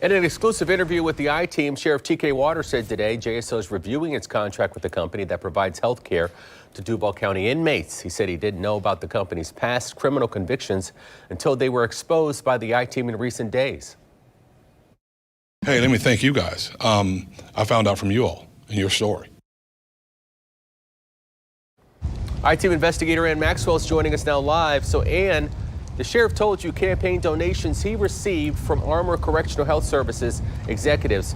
In an exclusive interview with the I-Team, Sheriff T.K. Waters said today JSO is reviewing its contract with the company that provides health care to Duval County inmates. He said he didn't know about the company's past criminal convictions until they were exposed by the I-Team in recent days. Hey, let me thank you guys. I found out from you all in your story. I-Team investigator Ann Maxwell is joining us now live. So Ann, the sheriff told you campaign donations he received from Armor Correctional Health Services executives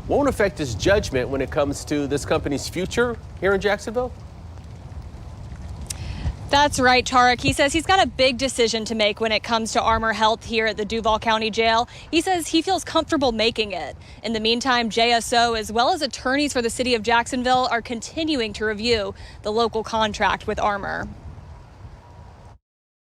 won't affect his judgment when it comes to this company's future here in Jacksonville? That's right, Tarek. He says he's got a big decision to make when it comes to Armor Health here at the Duval County Jail. He says he feels comfortable making it. In the meantime, JSO, as well as attorneys for the city of Jacksonville, are continuing to review the local contract with Armor.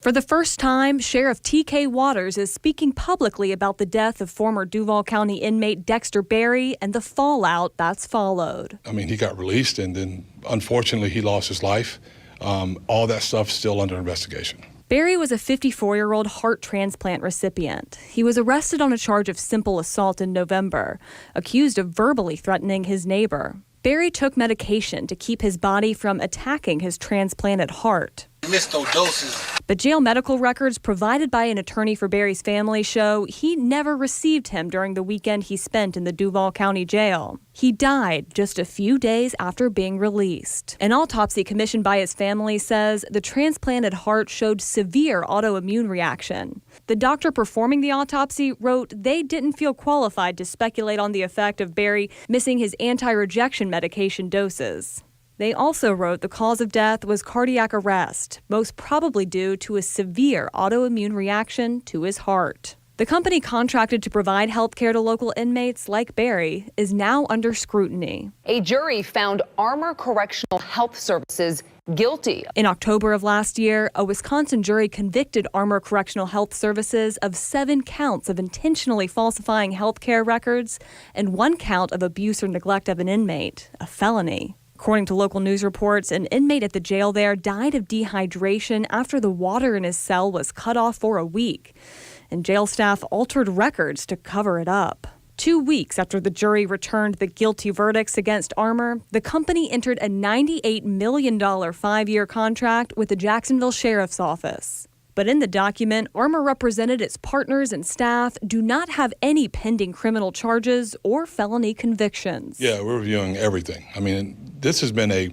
For the first time, Sheriff T.K. Waters is speaking publicly about the death of former Duval County inmate Dexter Berry and the fallout that's followed. I mean, he got released and then unfortunately he lost his life. All that stuff's still under investigation. Berry was a 54-year-old heart transplant recipient. He was arrested on a charge of simple assault in November, accused of verbally threatening his neighbor. Berry took medication to keep his body from attacking his transplanted heart. Missed those doses. But jail medical records provided by an attorney for Berry's family show he never received him during the weekend he spent in the Duval County Jail. He died just a few days after being released. An autopsy commissioned by his family says the transplanted heart showed severe autoimmune reaction. The doctor performing the autopsy wrote they didn't feel qualified to speculate on the effect of Berry missing his anti-rejection medication doses. They also wrote the cause of death was cardiac arrest, most probably due to a severe autoimmune reaction to his heart. The company contracted to provide health care to local inmates like Berry is now under scrutiny. A jury found Armor Correctional Health Services guilty. In October of last year, a Wisconsin jury convicted Armor Correctional Health Services of 7 counts of intentionally falsifying health care records and 1 count of abuse or neglect of an inmate, a felony. According to local news reports, an inmate at the jail there died of dehydration after the water in his cell was cut off for a week, and jail staff altered records to cover it up. 2 weeks after the jury returned the guilty verdicts against Armor, the company entered a $98 million 5-year contract with the Jacksonville Sheriff's Office. But in the document, Armor represented its partners and staff do not have any pending criminal charges or felony convictions. Yeah, we're reviewing everything. I mean, this has been a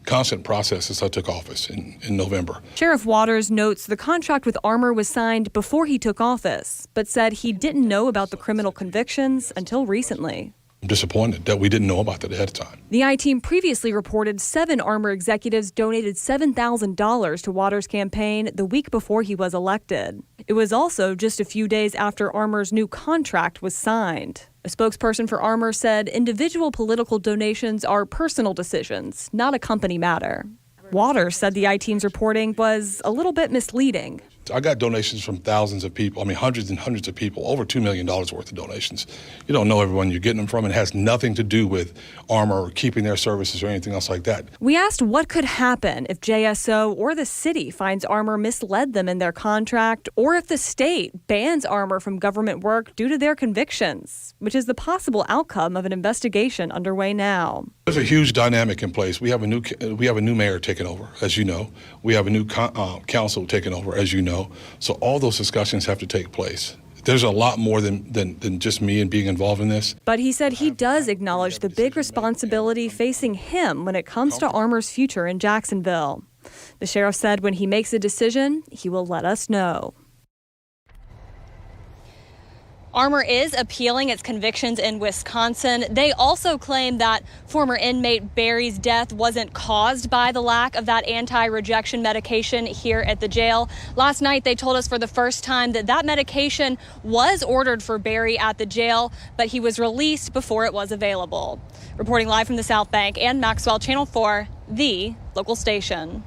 constant process since I took office in November. Sheriff Waters notes the contract with Armor was signed before he took office, but said he didn't know about the criminal convictions until recently. I'm disappointed that we didn't know about that ahead of time. The I-Team previously reported 7 Armor executives donated $7,000 to Waters' campaign the week before he was elected. It was also just a few days after Armor's new contract was signed. A spokesperson for Armor said individual political donations are personal decisions, not a company matter. Waters said the I-Team's reporting was a little bit misleading. I got donations from thousands of people, hundreds and hundreds of people, over $2 million worth of donations. You don't know everyone you're getting them from. It has nothing to do with Armor or keeping their services or anything else like that. We asked what could happen if JSO or the city finds Armor misled them in their contract, or if the state bans Armor from government work due to their convictions, which is the possible outcome of an investigation underway now. There's a huge dynamic in place. We have a new mayor taking over, as you know. We have a new council taking over, as you know. So all those discussions have to take place. There's a lot more than just me and being involved in this. But he said he does acknowledge the big responsibility facing him when it comes to Armor's future in Jacksonville. The sheriff said when he makes a decision, he will let us know. Armor is appealing its convictions in Wisconsin. They also claim that former inmate Berry's death wasn't caused by the lack of that anti-rejection medication here at the jail. Last night, they told us for the first time that that medication was ordered for Berry at the jail, but he was released before it was available. Reporting live from the South Bank, Ann Maxwell, Channel 4, the local station.